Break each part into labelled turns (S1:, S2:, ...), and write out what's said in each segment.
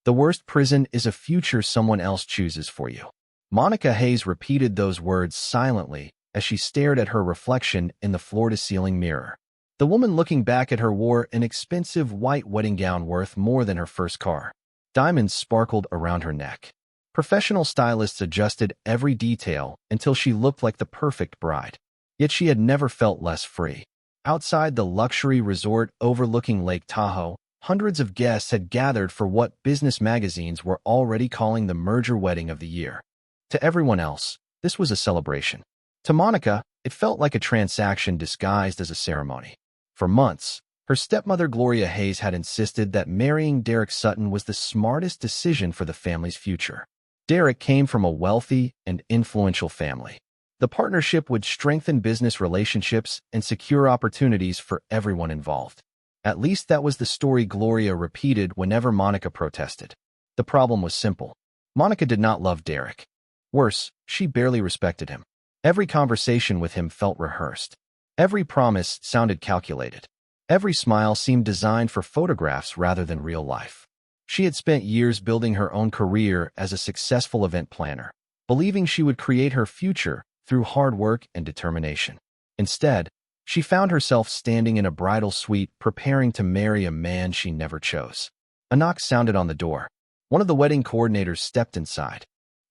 S1: The worst prison is a future someone else chooses for you. Monica Hayes repeated those words silently as she stared at her reflection in the floor-to-ceiling mirror. The woman looking back at her wore an expensive white wedding gown worth more than her first car. Diamonds sparkled around her neck. Professional stylists adjusted every detail until she looked like the perfect bride. Yet she had never felt less free. Outside the luxury resort overlooking Lake Tahoe, hundreds of guests had gathered for what business magazines were already calling the merger wedding of the year. To everyone else, this was a celebration. To Monica, it felt like a transaction disguised as a ceremony. For months, her stepmother Gloria Hayes had insisted that marrying Derek Sutton was the smartest decision for the family's future. Derek came from a wealthy and influential family. The partnership would strengthen business relationships and secure opportunities for everyone involved. At least that was the story Gloria repeated whenever Monica protested. The problem was simple. Monica did not love Derek. Worse, she barely respected him. Every conversation with him felt rehearsed. Every promise sounded calculated. Every smile seemed designed for photographs rather than real life. She had spent years building her own career as a successful event planner, believing she would create her future through hard work and determination. Instead, she found herself standing in a bridal suite preparing to marry a man she never chose. A knock sounded on the door. One of the wedding coordinators stepped inside.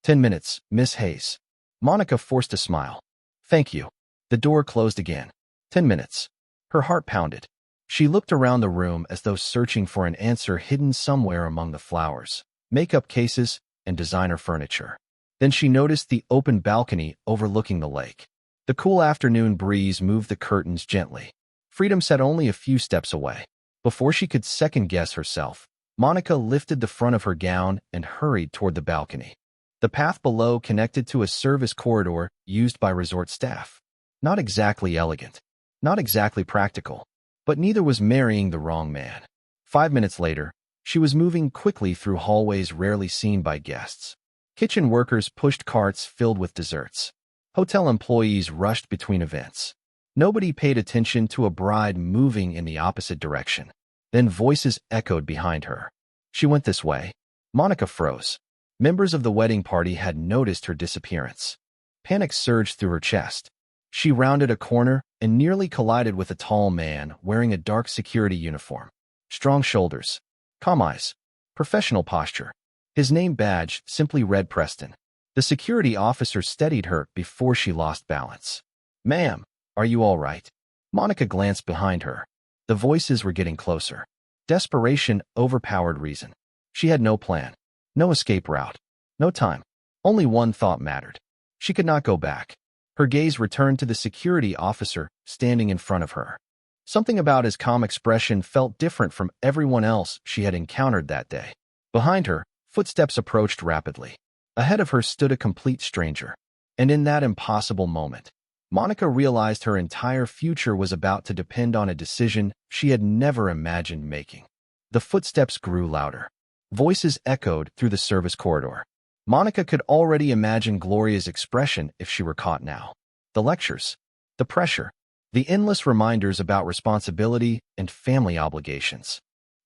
S1: 10 minutes, Miss Hayes. Monica forced a smile. Thank you. The door closed again. 10 minutes. Her heart pounded. She looked around the room as though searching for an answer hidden somewhere among the flowers, makeup cases, and designer furniture. Then she noticed the open balcony overlooking the lake. The cool afternoon breeze moved the curtains gently. Freedom sat only a few steps away. Before she could second-guess herself, Monica lifted the front of her gown and hurried toward the balcony. The path below connected to a service corridor used by resort staff. Not exactly elegant, not exactly practical, but neither was marrying the wrong man. 5 minutes later, she was moving quickly through hallways rarely seen by guests. Kitchen workers pushed carts filled with desserts. Hotel employees rushed between events. Nobody paid attention to a bride moving in the opposite direction. Then voices echoed behind her. She went this way. Monica froze. Members of the wedding party had noticed her disappearance. Panic surged through her chest. She rounded a corner and nearly collided with a tall man wearing a dark security uniform. Strong shoulders, calm eyes, professional posture. His name badge simply read Preston. The security officer steadied her before she lost balance. Ma'am, are you all right? Monica glanced behind her. The voices were getting closer. Desperation overpowered reason. She had no plan, no escape route, no time. Only one thought mattered. She could not go back. Her gaze returned to the security officer standing in front of her. Something about his calm expression felt different from everyone else she had encountered that day. Behind her, footsteps approached rapidly. Ahead of her stood a complete stranger. And in that impossible moment, Monica realized her entire future was about to depend on a decision she had never imagined making. The footsteps grew louder. Voices echoed through the service corridor. Monica could already imagine Gloria's expression if she were caught now. The lectures, the pressure, the endless reminders about responsibility and family obligations.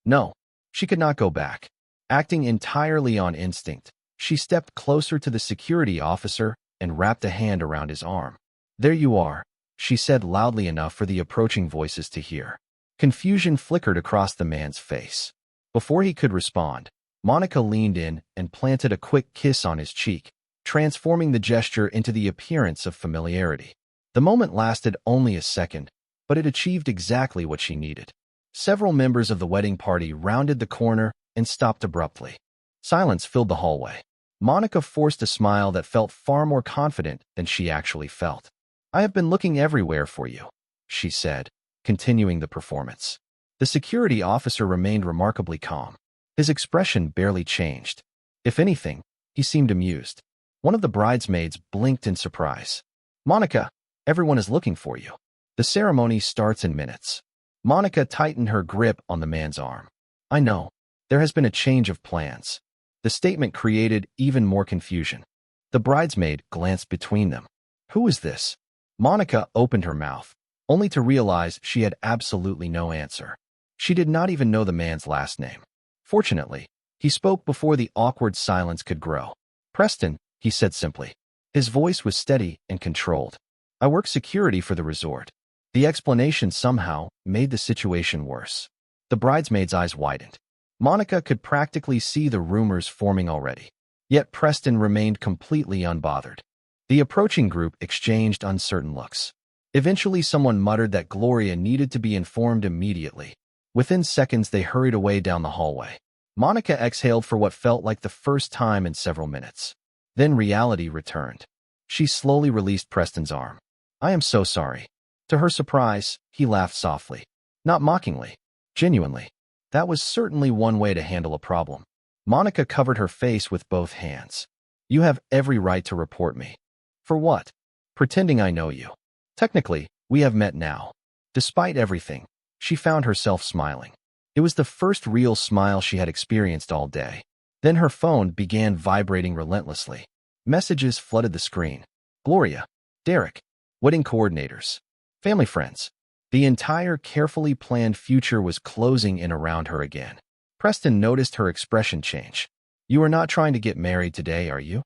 S1: No, she could not go back. Acting entirely on instinct, she stepped closer to the security officer and wrapped a hand around his arm. There you are, she said loudly enough for the approaching voices to hear. Confusion flickered across the man's face. Before he could respond, Monica leaned in and planted a quick kiss on his cheek, transforming the gesture into the appearance of familiarity. The moment lasted only a second, but it achieved exactly what she needed. Several members of the wedding party rounded the corner and stopped abruptly. Silence filled the hallway. Monica forced a smile that felt far more confident than she actually felt. I have been looking everywhere for you, she said, continuing the performance. The security officer remained remarkably calm. His expression barely changed. If anything, he seemed amused. One of the bridesmaids blinked in surprise. Monica, everyone is looking for you. The ceremony starts in minutes. Monica tightened her grip on the man's arm. I know. There has been a change of plans. The statement created even more confusion. The bridesmaid glanced between them. Who is this? Monica opened her mouth, only to realize she had absolutely no answer. She did not even know the man's last name. Fortunately, He spoke before the awkward silence could grow. "Preston," he said simply. His voice was steady and controlled. "I work security for the resort." The explanation somehow made the situation worse. The bridesmaid's eyes widened. Monica could practically see the rumors forming already. Yet Preston remained completely unbothered. The approaching group exchanged uncertain looks. Eventually, someone muttered that Gloria needed to be informed immediately. Within seconds, they hurried away down the hallway. Monica exhaled for what felt like the first time in several minutes. Then reality returned. She slowly released Preston's arm. "I am so sorry." To her surprise, he laughed softly. Not mockingly. Genuinely. That was certainly one way to handle a problem. Monica covered her face with both hands. "You have every right to report me." "For what?" "Pretending I know you. Technically, we have met now." Despite everything, she found herself smiling. It was the first real smile she had experienced all day. Then her phone began vibrating relentlessly. Messages flooded the screen. Gloria, Derek, wedding coordinators, family friends. The entire carefully planned future was closing in around her again. Preston noticed her expression change. "You are not trying to get married today, are you?"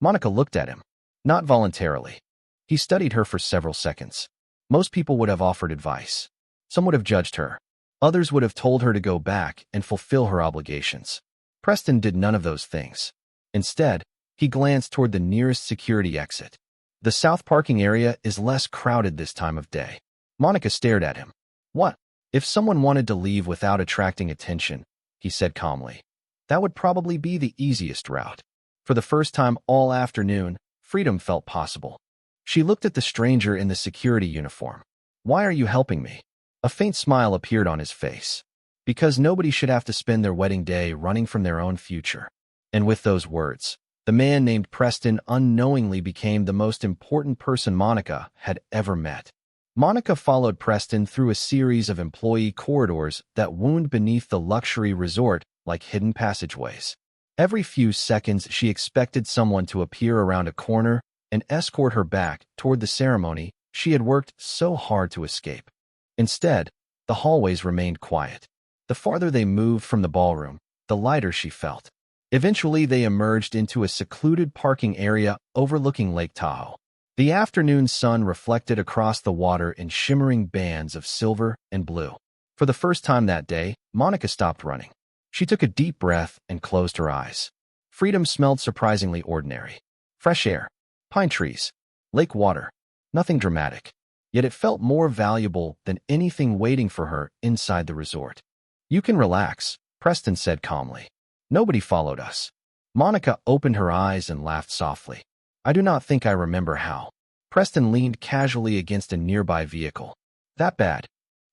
S1: Monica looked at him. Not voluntarily. He studied her for several seconds. Most people would have offered advice. Some would have judged her. Others would have told her to go back and fulfill her obligations. Preston did none of those things. Instead, he glanced toward the nearest security exit. The south parking area is less crowded this time of day. Monica stared at him. "What? If someone wanted to leave without attracting attention," he said calmly, "that would probably be the easiest route." For the first time all afternoon, freedom felt possible. She looked at the stranger in the security uniform. "Why are you helping me?" A faint smile appeared on his face. "Because nobody should have to spend their wedding day running from their own future." And with those words, the man named Preston unknowingly became the most important person Monica had ever met. Monica followed Preston through a series of employee corridors that wound beneath the luxury resort like hidden passageways. Every few seconds, she expected someone to appear around a corner and escort her back toward the ceremony she had worked so hard to escape. Instead, the hallways remained quiet. The farther they moved from the ballroom, the lighter she felt. Eventually, they emerged into a secluded parking area overlooking Lake Tahoe. The afternoon sun reflected across the water in shimmering bands of silver and blue. For the first time that day, Monica stopped running. She took a deep breath and closed her eyes. Freedom smelled surprisingly ordinary. Fresh air, pine trees, lake water, nothing dramatic. Yet it felt more valuable than anything waiting for her inside the resort. "You can relax," Preston said calmly. "Nobody followed us." Monica opened her eyes and laughed softly. "I do not think I remember how." Preston leaned casually against a nearby vehicle. "That bad?"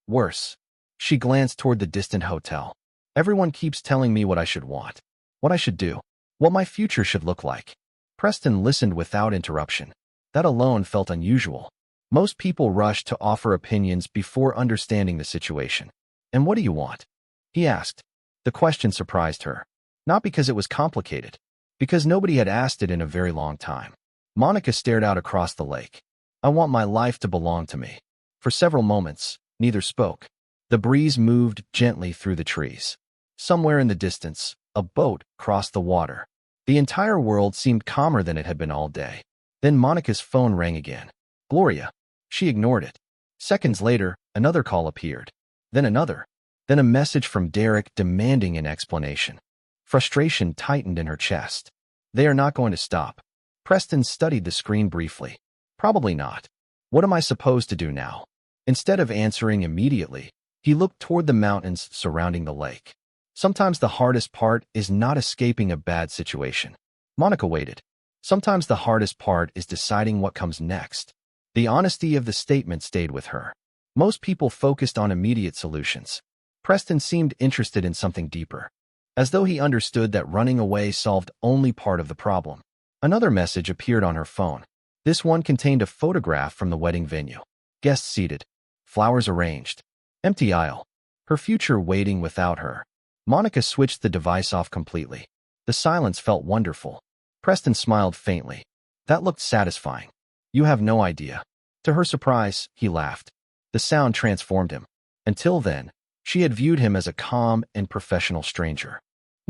S1: "Worse." She glanced toward the distant hotel. "Everyone keeps telling me what I should want, what I should do, what my future should look like." Preston listened without interruption. That alone felt unusual. Most people rushed to offer opinions before understanding the situation. "And what do you want?" he asked. The question surprised her. Not because it was complicated, because nobody had asked it in a very long time. Monica stared out across the lake. "I want my life to belong to me." For several moments, neither spoke. The breeze moved gently through the trees. Somewhere in the distance, a boat crossed the water. The entire world seemed calmer than it had been all day. Then Monica's phone rang again. Gloria. She ignored it. Seconds later, another call appeared. Then another. Then a message from Derek demanding an explanation. Frustration tightened in her chest. They are not going to stop. Preston studied the screen briefly. Probably not. What am I supposed to do now? Instead of answering immediately, he looked toward the mountains surrounding the lake. Sometimes the hardest part is not escaping a bad situation. Monica waited. Sometimes the hardest part is deciding what comes next. The honesty of the statement stayed with her. Most people focused on immediate solutions. Preston seemed interested in something deeper, as though he understood that running away solved only part of the problem. Another message appeared on her phone. This one contained a photograph from the wedding venue. Guests seated. Flowers arranged. Empty aisle. Her future waiting without her. Monica switched the device off completely. The silence felt wonderful. Preston smiled faintly. That looked satisfying. You have no idea. To her surprise, he laughed. The sound transformed him. Until then, she had viewed him as a calm and professional stranger.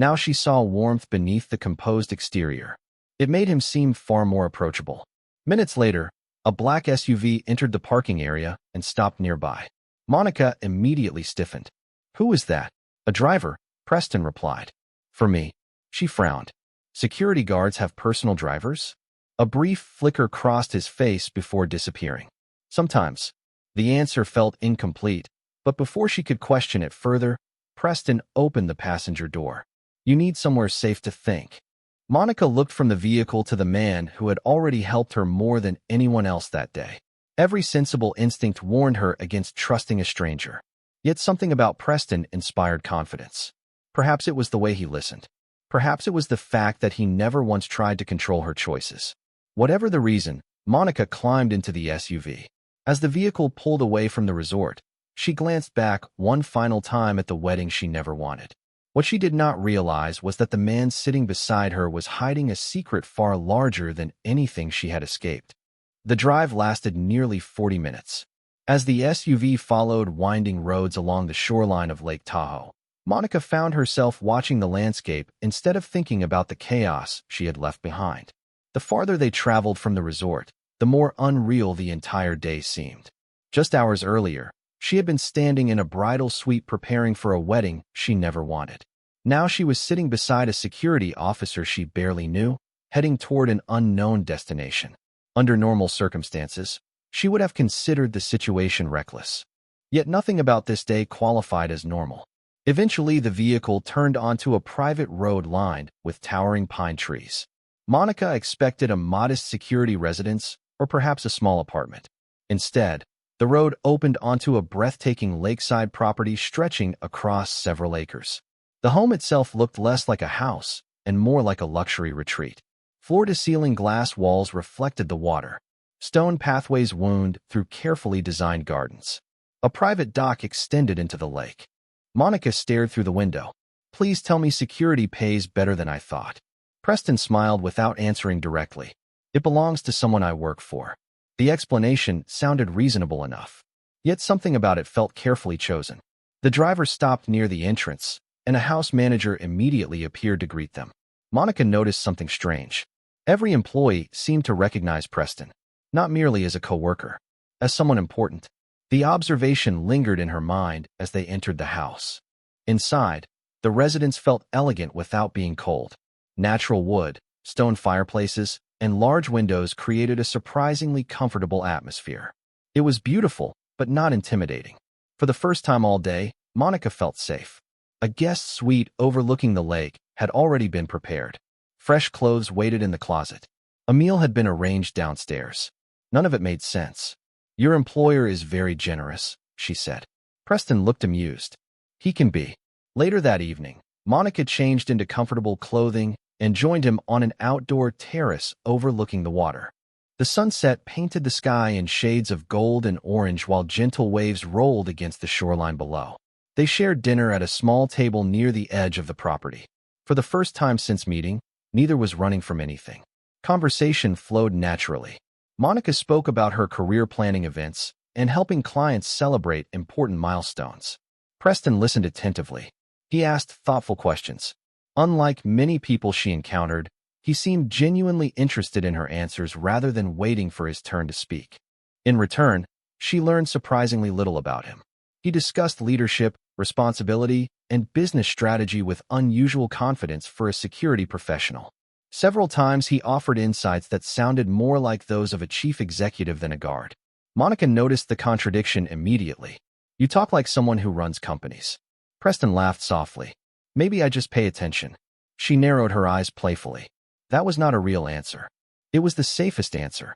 S1: Now she saw warmth beneath the composed exterior. It made him seem far more approachable. Minutes later, a black SUV entered the parking area and stopped nearby. Monica immediately stiffened. "Who was that?" "A driver," Preston replied. "For me." She frowned. "Security guards have personal drivers?" A brief flicker crossed his face before disappearing. "Sometimes." The answer felt incomplete, but before she could question it further, Preston opened the passenger door. "You need somewhere safe to think." Monica looked from the vehicle to the man who had already helped her more than anyone else that day. Every sensible instinct warned her against trusting a stranger. Yet something about Preston inspired confidence. Perhaps it was the way he listened. Perhaps it was the fact that he never once tried to control her choices. Whatever the reason, Monica climbed into the SUV. As the vehicle pulled away from the resort, she glanced back one final time at the wedding she never wanted. What she did not realize was that the man sitting beside her was hiding a secret far larger than anything she had escaped. The drive lasted nearly 40 minutes. As the SUV followed winding roads along the shoreline of Lake Tahoe, Monica found herself watching the landscape instead of thinking about the chaos she had left behind. The farther they traveled from the resort, the more unreal the entire day seemed. Just hours earlier, she had been standing in a bridal suite preparing for a wedding she never wanted. Now she was sitting beside a security officer she barely knew, heading toward an unknown destination. Under normal circumstances, she would have considered the situation reckless. Yet nothing about this day qualified as normal. Eventually, the vehicle turned onto a private road lined with towering pine trees. Monica expected a modest security residence or perhaps a small apartment. Instead, the road opened onto a breathtaking lakeside property stretching across several acres. The home itself looked less like a house and more like a luxury retreat. Floor-to-ceiling glass walls reflected the water. Stone pathways wound through carefully designed gardens. A private dock extended into the lake. Monica stared through the window. "Please tell me security pays better than I thought." Preston smiled without answering directly. "It belongs to someone I work for." The explanation sounded reasonable enough. Yet something about it felt carefully chosen. The driver stopped near the entrance, and a house manager immediately appeared to greet them. Monica noticed something strange. Every employee seemed to recognize Preston, not merely as a coworker, as someone important. The observation lingered in her mind as they entered the house. Inside, the residence felt elegant without being cold. Natural wood, stone fireplaces, and large windows created a surprisingly comfortable atmosphere. It was beautiful, but not intimidating. For the first time all day, Monica felt safe. A guest suite overlooking the lake had already been prepared. Fresh clothes waited in the closet. A meal had been arranged downstairs. None of it made sense. "Your employer is very generous," she said. Preston looked amused. "He can be." Later that evening, Monica changed into comfortable clothing and joined him on an outdoor terrace overlooking the water. The sunset painted the sky in shades of gold and orange while gentle waves rolled against the shoreline below. They shared dinner at a small table near the edge of the property. For the first time since meeting, neither was running from anything. Conversation flowed naturally. Monica spoke about her career planning events and helping clients celebrate important milestones. Preston listened attentively. He asked thoughtful questions. Unlike many people she encountered, he seemed genuinely interested in her answers rather than waiting for his turn to speak. In return, she learned surprisingly little about him. He discussed leadership, responsibility, and business strategy with unusual confidence for a security professional. Several times he offered insights that sounded more like those of a chief executive than a guard. Monica noticed the contradiction immediately. "You talk like someone who runs companies." Preston laughed softly. "Maybe I just pay attention." She narrowed her eyes playfully. That was not a real answer. It was the safest answer.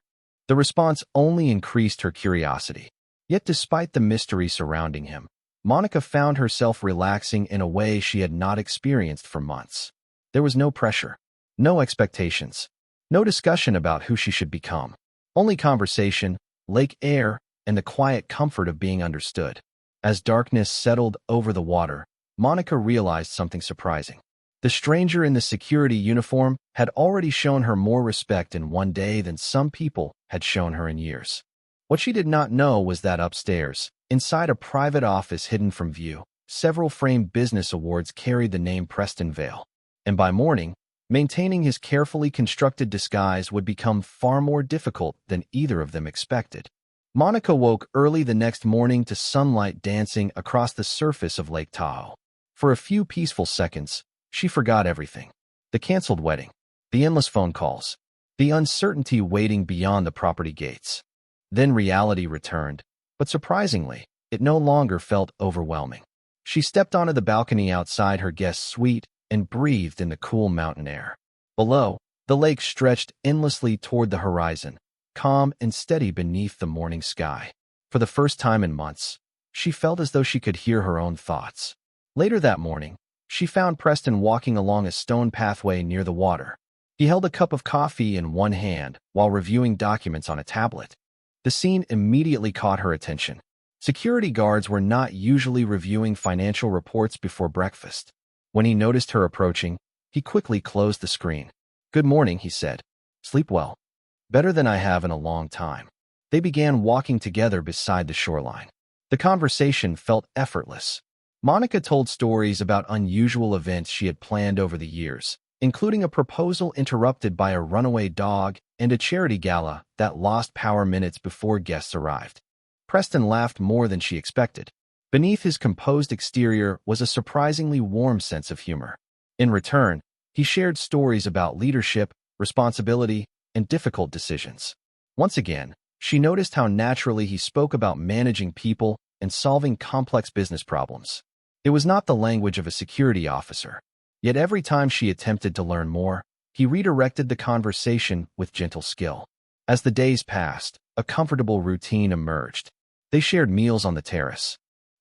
S1: The response only increased her curiosity. Yet despite the mystery surrounding him, Monica found herself relaxing in a way she had not experienced for months. There was no pressure. No expectations. No discussion about who she should become. Only conversation, lake air, and the quiet comfort of being understood. As darkness settled over the water, Monica realized something surprising. The stranger in the security uniform had already shown her more respect in one day than some people had shown her in years. What she did not know was that upstairs, inside a private office hidden from view, several framed business awards carried the name Preston Vale. and by morning, maintaining his carefully constructed disguise would become far more difficult than either of them expected. Monica woke early the next morning to sunlight dancing across the surface of Lake Tahoe. For a few peaceful seconds, she forgot everything. The canceled wedding, the endless phone calls, the uncertainty waiting beyond the property gates. Then reality returned, but surprisingly, it no longer felt overwhelming. She stepped onto the balcony outside her guest's suite and breathed in the cool mountain air. Below, the lake stretched endlessly toward the horizon, calm and steady beneath the morning sky. For the first time in months, she felt as though she could hear her own thoughts. Later that morning, she found Preston walking along a stone pathway near the water. He held a cup of coffee in one hand while reviewing documents on a tablet. The scene immediately caught her attention. Security guards were not usually reviewing financial reports before breakfast. When he noticed her approaching, he quickly closed the screen. "Good morning," he said. "Sleep well." "Better than I have in a long time." They began walking together beside the shoreline. The conversation felt effortless. Monica told stories about unusual events she had planned over the years, including a proposal interrupted by a runaway dog and a charity gala that lost power minutes before guests arrived. Preston laughed more than she expected. Beneath his composed exterior was a surprisingly warm sense of humor. In return, he shared stories about leadership, responsibility, and difficult decisions. Once again, she noticed how naturally he spoke about managing people and solving complex business problems. It was not the language of a security officer. Yet every time she attempted to learn more, he redirected the conversation with gentle skill. As the days passed, a comfortable routine emerged. They shared meals on the terrace,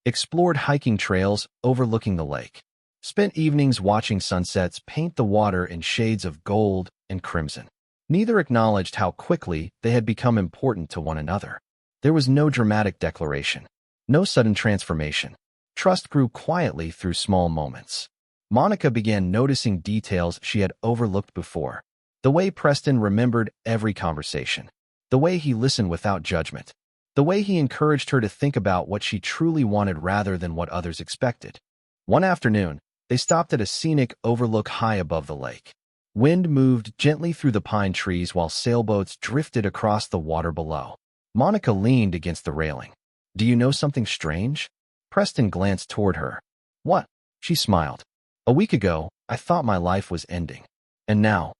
S1: explored hiking trails overlooking the lake, spent evenings watching sunsets paint the water in shades of gold and crimson. Neither acknowledged how quickly they had become important to one another. There was no dramatic declaration, no sudden transformation. Trust grew quietly through small moments. Monica began noticing details she had overlooked before. The way Preston remembered every conversation, the way he listened without judgment, the way he encouraged her to think about what she truly wanted rather than what others expected. One afternoon, they stopped at a scenic overlook high above the lake. Wind moved gently through the pine trees while sailboats drifted across the water below. Monica leaned against the railing. "Do you know something strange?" Preston glanced toward her. "What?" She smiled. "A week ago, I thought my life was ending. And now?"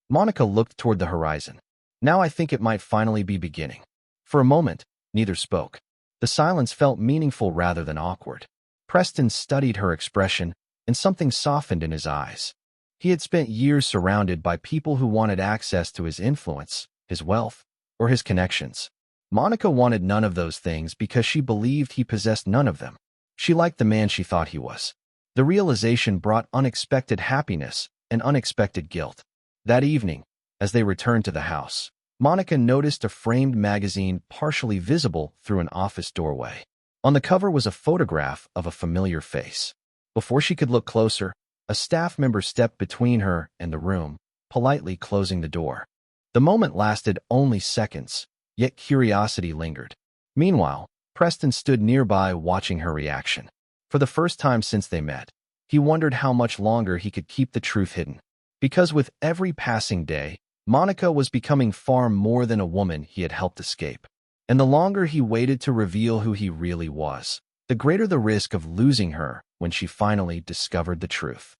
S1: Monica looked toward the horizon. "Now I think it might finally be beginning." For a moment, neither spoke. The silence felt meaningful rather than awkward. Preston studied her expression, and something softened in his eyes. He had spent years surrounded by people who wanted access to his influence, his wealth, or his connections. Monica wanted none of those things because she believed he possessed none of them. She liked the man she thought he was. The realization brought unexpected happiness and unexpected guilt. That evening, as they returned to the house, Monica noticed a framed magazine partially visible through an office doorway. On the cover was a photograph of a familiar face. Before she could look closer, a staff member stepped between her and the room, politely closing the door. The moment lasted only seconds, yet curiosity lingered. Meanwhile, Preston stood nearby watching her reaction. For the first time since they met, he wondered how much longer he could keep the truth hidden. Because with every passing day, Monica was becoming far more than a woman he had helped escape. And the longer he waited to reveal who he really was, the greater the risk of losing her when she finally discovered the truth.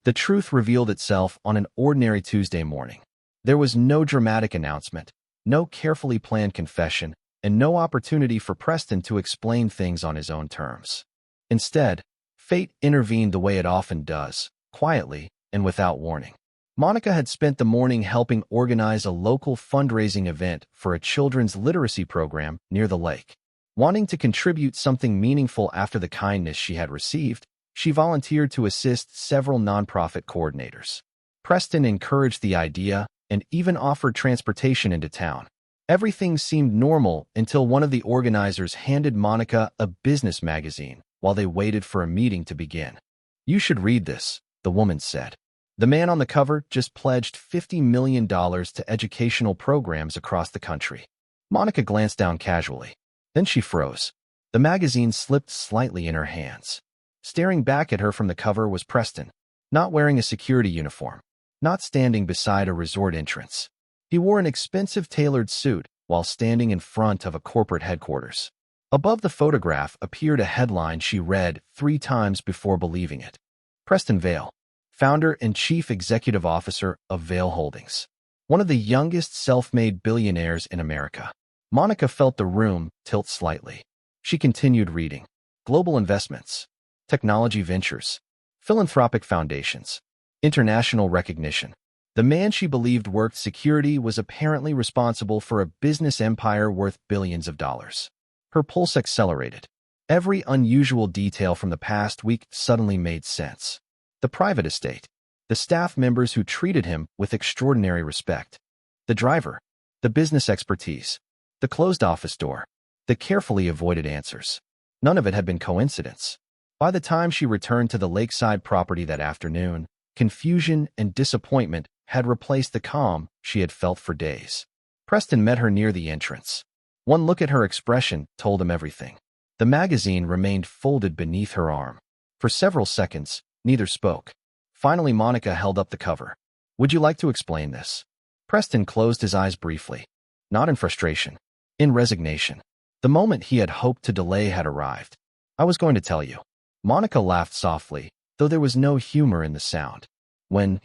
S1: The truth revealed itself on an ordinary Tuesday morning. There was no dramatic announcement, no carefully planned confession, and no opportunity for Preston to explain things on his own terms. Instead, fate intervened the way it often does, quietly and without warning. Monica had spent the morning helping organize a local fundraising event for a children's literacy program near the lake. Wanting to contribute something meaningful after the kindness she had received, she volunteered to assist several nonprofit coordinators. Preston encouraged the idea and even offered transportation into town. Everything seemed normal until one of the organizers handed Monica a business magazine while they waited for a meeting to begin. "You should read this," the woman said. The man on the cover just pledged $50 million to educational programs across the country. Monica glanced down casually. Then she froze. The magazine slipped slightly in her hands. Staring back at her from the cover was Preston. not wearing a security uniform, not standing beside a resort entrance. He wore an expensive tailored suit while standing in front of a corporate headquarters. Above the photograph appeared a headline she read 3 times before believing it. Preston Vale, founder and chief executive officer of Vale Holdings, one of the youngest self-made billionaires in America. Monica felt the room tilt slightly. She continued reading. Global investments, technology ventures, philanthropic foundations, international recognition. The man she believed worked security was apparently responsible for a business empire worth billions of dollars. Her pulse accelerated. Every unusual detail from the past week suddenly made sense. The private estate, the staff members who treated him with extraordinary respect, the driver, the business expertise, the closed office door, the carefully avoided answers. None of it had been coincidence. By the time she returned to the lakeside property that afternoon, confusion and disappointment had replaced the calm she had felt for days. Preston met her near the entrance. One look at her expression told him everything. The magazine remained folded beneath her arm. For several seconds, neither spoke. Finally, Monica held up the cover. Would you like to explain this? Preston closed his eyes briefly. Not in frustration, in resignation. The moment he had hoped to delay had arrived. I was going to tell you. Monica laughed softly, though there was no humor in the sound. When?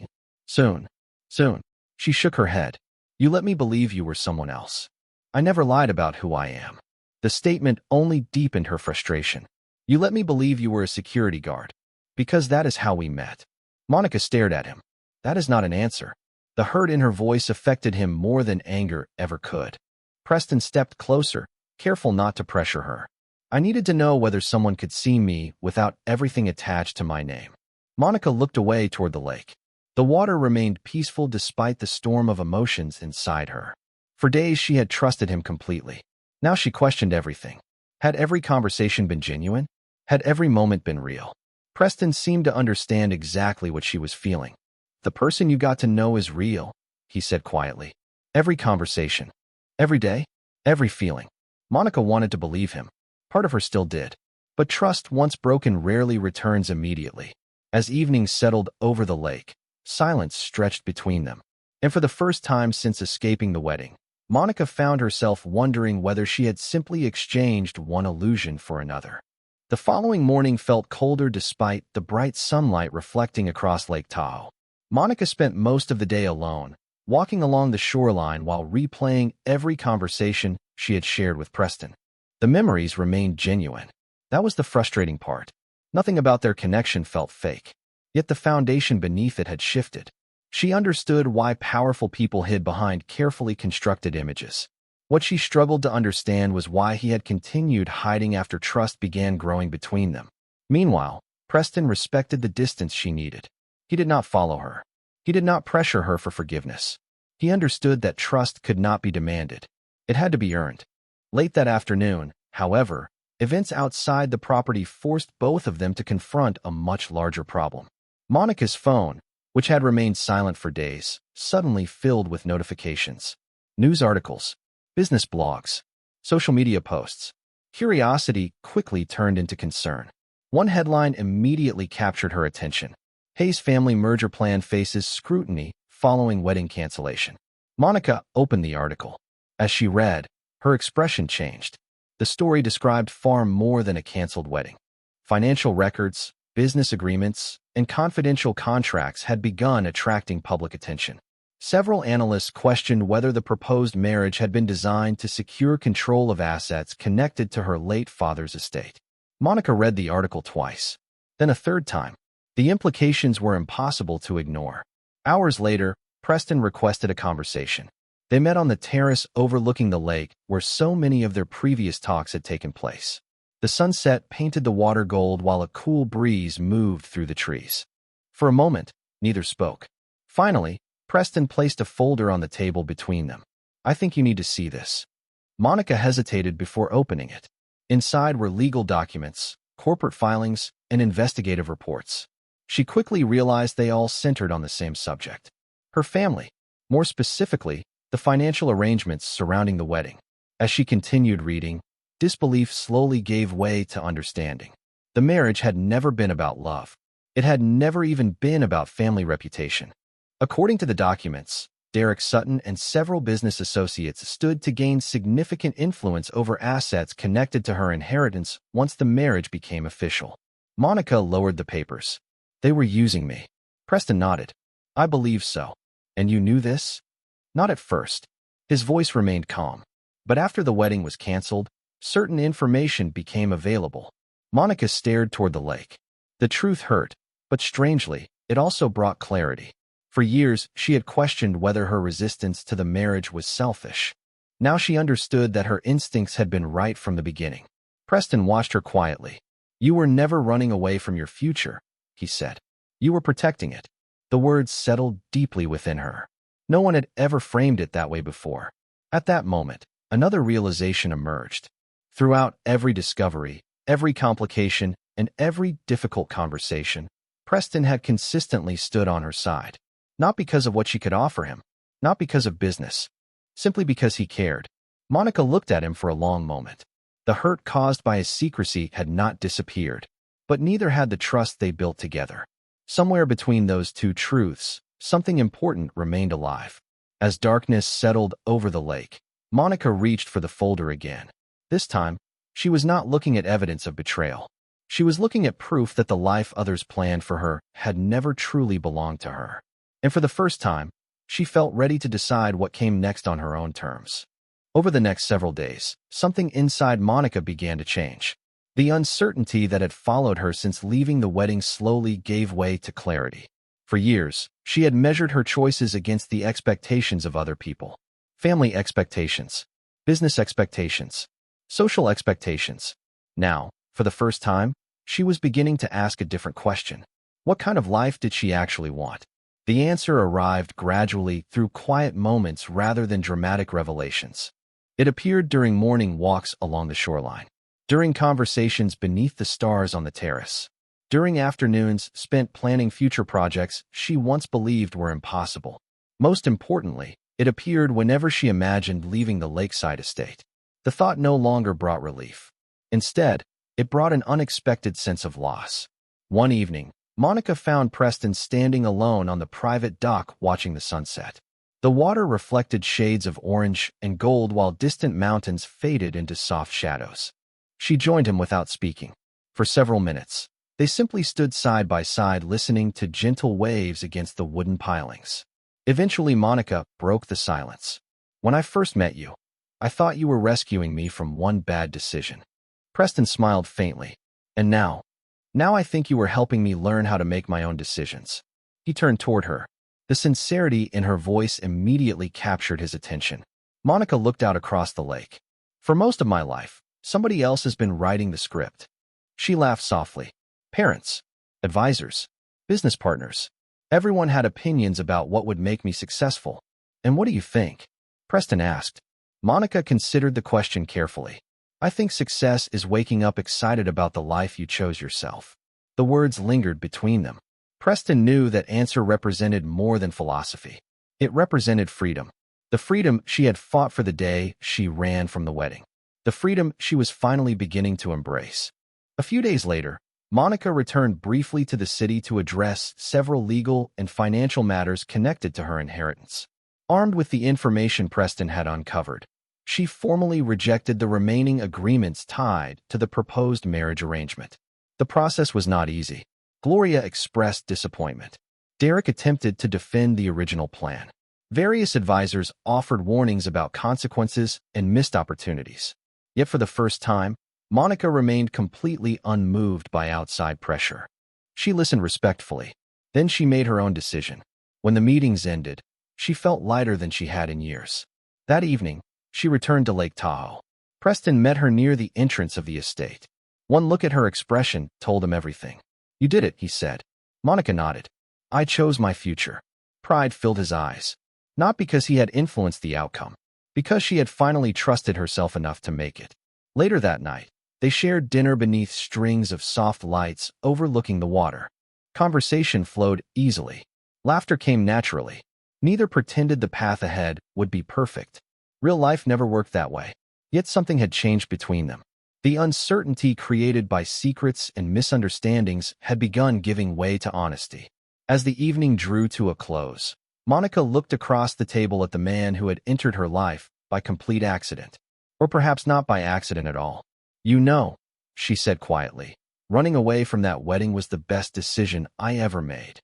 S1: Soon. She shook her head. You let me believe you were someone else. I never lied about who I am. The statement only deepened her frustration. You let me believe you were a security guard. Because that is how we met. Monica stared at him. That is not an answer. The hurt in her voice affected him more than anger ever could. Preston stepped closer, careful not to pressure her. I needed to know whether someone could see me without everything attached to my name. Monica looked away toward the lake. The water remained peaceful despite the storm of emotions inside her. For days she had trusted him completely. Now she questioned everything. Had every conversation been genuine? Had every moment been real? Preston seemed to understand exactly what she was feeling. The person you got to know is real, he said quietly. Every conversation. Every day. Every feeling. Monica wanted to believe him. Part of her still did. But trust once broken rarely returns immediately. As evening settled over the lake, silence stretched between them. And for the first time since escaping the wedding, Monica found herself wondering whether she had simply exchanged one illusion for another. The following morning felt colder despite the bright sunlight reflecting across Lake Tahoe. Monica spent most of the day alone, walking along the shoreline while replaying every conversation she had shared with Preston. The memories remained genuine. That was the frustrating part. Nothing about their connection felt fake. Yet the foundation beneath it had shifted. She understood why powerful people hid behind carefully constructed images. What she struggled to understand was why he had continued hiding after trust began growing between them. Meanwhile, Preston respected the distance she needed. He did not follow her. He did not pressure her for forgiveness. He understood that trust could not be demanded. It had to be earned. Late that afternoon, however, events outside the property forced both of them to confront a much larger problem. Monica's phone, which had remained silent for days, suddenly filled with notifications. News articles, business blogs, social media posts. Curiosity quickly turned into concern. One headline immediately captured her attention. Hayes' family merger plan faces scrutiny following wedding cancellation. Monica opened the article. As she read, her expression changed. The story described far more than a canceled wedding. Financial records, business agreements, and confidential contracts had begun attracting public attention. Several analysts questioned whether the proposed marriage had been designed to secure control of assets connected to her late father's estate. Monica read the article twice, then a third time. The implications were impossible to ignore. Hours later, Preston requested a conversation. They met on the terrace overlooking the lake where so many of their previous talks had taken place. The sunset painted the water gold while a cool breeze moved through the trees. For a moment, neither spoke. Finally, Preston placed a folder on the table between them. I think you need to see this. Monica hesitated before opening it. Inside were legal documents, corporate filings, and investigative reports. She quickly realized they all centered on the same subject. Her family, more specifically, the financial arrangements surrounding the wedding. As she continued reading, disbelief slowly gave way to understanding. The marriage had never been about love. It had never even been about family reputation. According to the documents, Derek Sutton and several business associates stood to gain significant influence over assets connected to her inheritance once the marriage became official. Monica lowered the papers. They were using me. Preston nodded. I believe so. And you knew this? Not at first. His voice remained calm. But after the wedding was canceled, certain information became available. Monica stared toward the lake. The truth hurt, but strangely, it also brought clarity. For years, she had questioned whether her resistance to the marriage was selfish. Now she understood that her instincts had been right from the beginning. Preston watched her quietly. You were never running away from your future, he said. You were protecting it. The words settled deeply within her. No one had ever framed it that way before. At that moment, another realization emerged. Throughout every discovery, every complication, and every difficult conversation, Preston had consistently stood on her side. Not because of what she could offer him, not because of business, simply because he cared. Monica looked at him for a long moment. The hurt caused by his secrecy had not disappeared, but neither had the trust they built together. Somewhere between those two truths, something important remained alive. As darkness settled over the lake, Monica reached for the folder again. This time, she was not looking at evidence of betrayal. She was looking at proof that the life others planned for her had never truly belonged to her. And for the first time, she felt ready to decide what came next on her own terms. Over the next several days, something inside Monica began to change. The uncertainty that had followed her since leaving the wedding slowly gave way to clarity. For years, she had measured her choices against the expectations of other people. Family expectations, business expectations, social expectations. Now, for the first time, she was beginning to ask a different question. What kind of life did she actually want? The answer arrived gradually through quiet moments rather than dramatic revelations. It appeared during morning walks along the shoreline, during conversations beneath the stars on the terrace, during afternoons spent planning future projects she once believed were impossible. Most importantly, it appeared whenever she imagined leaving the lakeside estate. The thought no longer brought relief. Instead, it brought an unexpected sense of loss. One evening, Monica found Preston standing alone on the private dock watching the sunset. The water reflected shades of orange and gold while distant mountains faded into soft shadows. She joined him without speaking. For several minutes, they simply stood side by side listening to gentle waves against the wooden pilings. Eventually, Monica broke the silence. When I first met you, I thought you were rescuing me from one bad decision. Preston smiled faintly. And now I think you were helping me learn how to make my own decisions. He turned toward her. The sincerity in her voice immediately captured his attention. Monica looked out across the lake. For most of my life, somebody else has been writing the script. She laughed softly. Parents, advisors, business partners. Everyone had opinions about what would make me successful. And what do you think? Preston asked. Monica considered the question carefully. I think success is waking up excited about the life you chose yourself. The words lingered between them. Preston knew that answer represented more than philosophy. It represented freedom. The freedom she had fought for the day she ran from the wedding. The freedom she was finally beginning to embrace. A few days later, Monica returned briefly to the city to address several legal and financial matters connected to her inheritance. Armed with the information Preston had uncovered, she formally rejected the remaining agreements tied to the proposed marriage arrangement. The process was not easy. Gloria expressed disappointment. Derek attempted to defend the original plan. Various advisors offered warnings about consequences and missed opportunities. Yet for the first time, Monica remained completely unmoved by outside pressure. She listened respectfully. Then she made her own decision. When the meetings ended, she felt lighter than she had in years. That evening, she returned to Lake Tahoe. Preston met her near the entrance of the estate. One look at her expression told him everything. You did it, he said. Monica nodded. I chose my future. Pride filled his eyes. Not because he had influenced the outcome, because she had finally trusted herself enough to make it. Later that night, they shared dinner beneath strings of soft lights overlooking the water. Conversation flowed easily. Laughter came naturally. Neither pretended the path ahead would be perfect. Real life never worked that way. Yet something had changed between them. The uncertainty created by secrets and misunderstandings had begun giving way to honesty. As the evening drew to a close, Monica looked across the table at the man who had entered her life by complete accident. Or perhaps not by accident at all. "You know," she said quietly, "running away from that wedding was the best decision I ever made."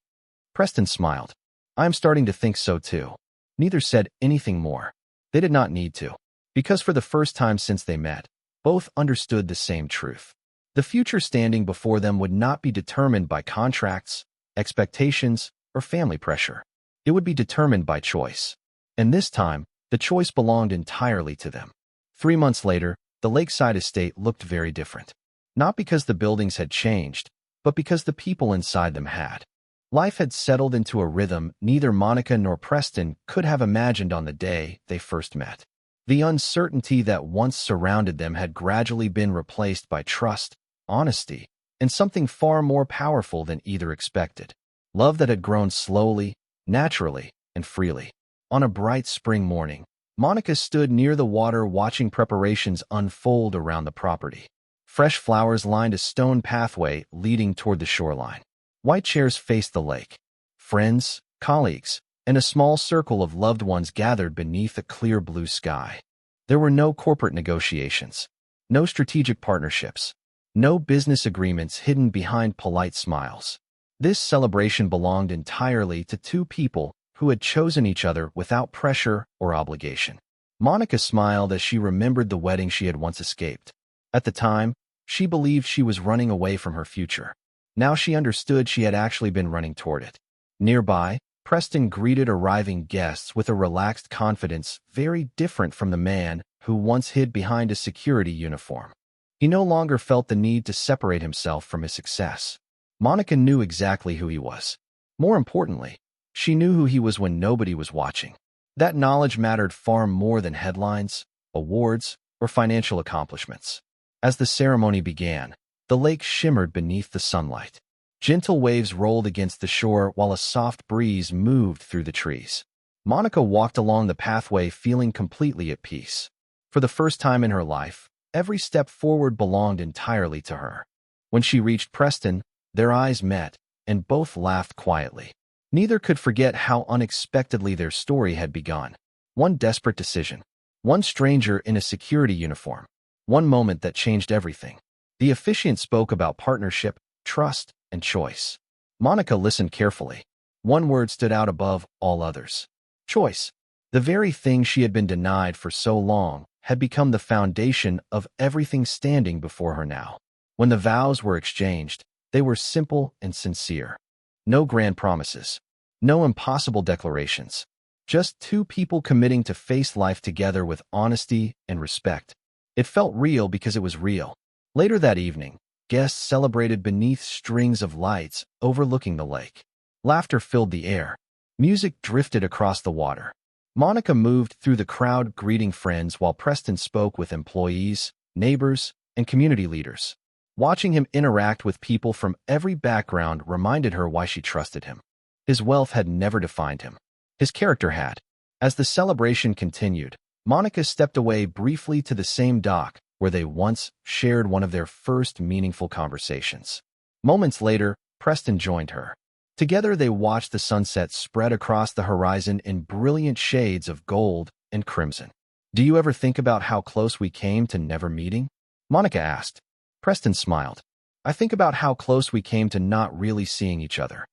S1: Preston smiled. "I'm starting to think so too." Neither said anything more. They did not need to, because for the first time since they met, both understood the same truth. The future standing before them would not be determined by contracts, expectations, or family pressure. It would be determined by choice. And this time, the choice belonged entirely to them. 3 months later, the lakeside estate looked very different. Not because the buildings had changed, but because the people inside them had. Life had settled into a rhythm neither Monica nor Preston could have imagined on the day they first met. The uncertainty that once surrounded them had gradually been replaced by trust, honesty, and something far more powerful than either expected. Love that had grown slowly, naturally, and freely. On a bright spring morning, Monica stood near the water watching preparations unfold around the property. Fresh flowers lined a stone pathway leading toward the shoreline. White chairs faced the lake. Friends, colleagues, and a small circle of loved ones gathered beneath a clear blue sky. There were no corporate negotiations, no strategic partnerships, no business agreements hidden behind polite smiles. This celebration belonged entirely to two people who had chosen each other without pressure or obligation. Monica smiled as she remembered the wedding she had once escaped. At the time, she believed she was running away from her future. Now she understood she had actually been running toward it. Nearby, Preston greeted arriving guests with a relaxed confidence very different from the man who once hid behind a security uniform. He no longer felt the need to separate himself from his success. Monica knew exactly who he was. More importantly, she knew who he was when nobody was watching. That knowledge mattered far more than headlines, awards, or financial accomplishments. As the ceremony began, the lake shimmered beneath the sunlight. Gentle waves rolled against the shore while a soft breeze moved through the trees. Monica walked along the pathway feeling completely at peace. For the first time in her life, every step forward belonged entirely to her. When she reached Preston, their eyes met, and both laughed quietly. Neither could forget how unexpectedly their story had begun. One desperate decision. One stranger in a security uniform. One moment that changed everything. The officiant spoke about partnership, trust, and choice. Monica listened carefully. One word stood out above all others. Choice. The very thing she had been denied for so long had become the foundation of everything standing before her now. When the vows were exchanged, they were simple and sincere. No grand promises. No impossible declarations. Just two people committing to face life together with honesty and respect. It felt real because it was real. Later that evening, guests celebrated beneath strings of lights overlooking the lake. Laughter filled the air. Music drifted across the water. Monica moved through the crowd greeting friends while Preston spoke with employees, neighbors, and community leaders. Watching him interact with people from every background reminded her why she trusted him. His wealth had never defined him. His character had. As the celebration continued, Monica stepped away briefly to the same dock where they once shared one of their first meaningful conversations. Moments later, Preston joined her. Together they watched the sunset spread across the horizon in brilliant shades of gold and crimson. "Do you ever think about how close we came to never meeting?" Monica asked. Preston smiled. "I think about how close we came to not really seeing each other."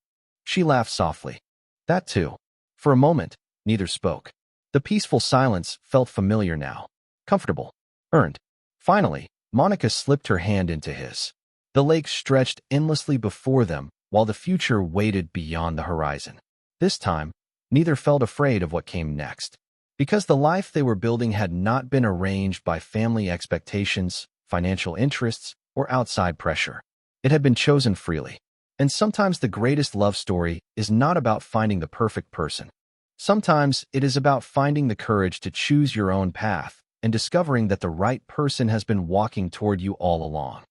S1: She laughed softly. That too. For a moment, neither spoke. The peaceful silence felt familiar now. Comfortable. Earned. Finally, Monica slipped her hand into his. The lake stretched endlessly before them while the future waited beyond the horizon. This time, neither felt afraid of what came next. Because the life they were building had not been arranged by family expectations, financial interests, or outside pressure. It had been chosen freely. And sometimes the greatest love story is not about finding the perfect person. Sometimes it is about finding the courage to choose your own path and discovering that the right person has been walking toward you all along.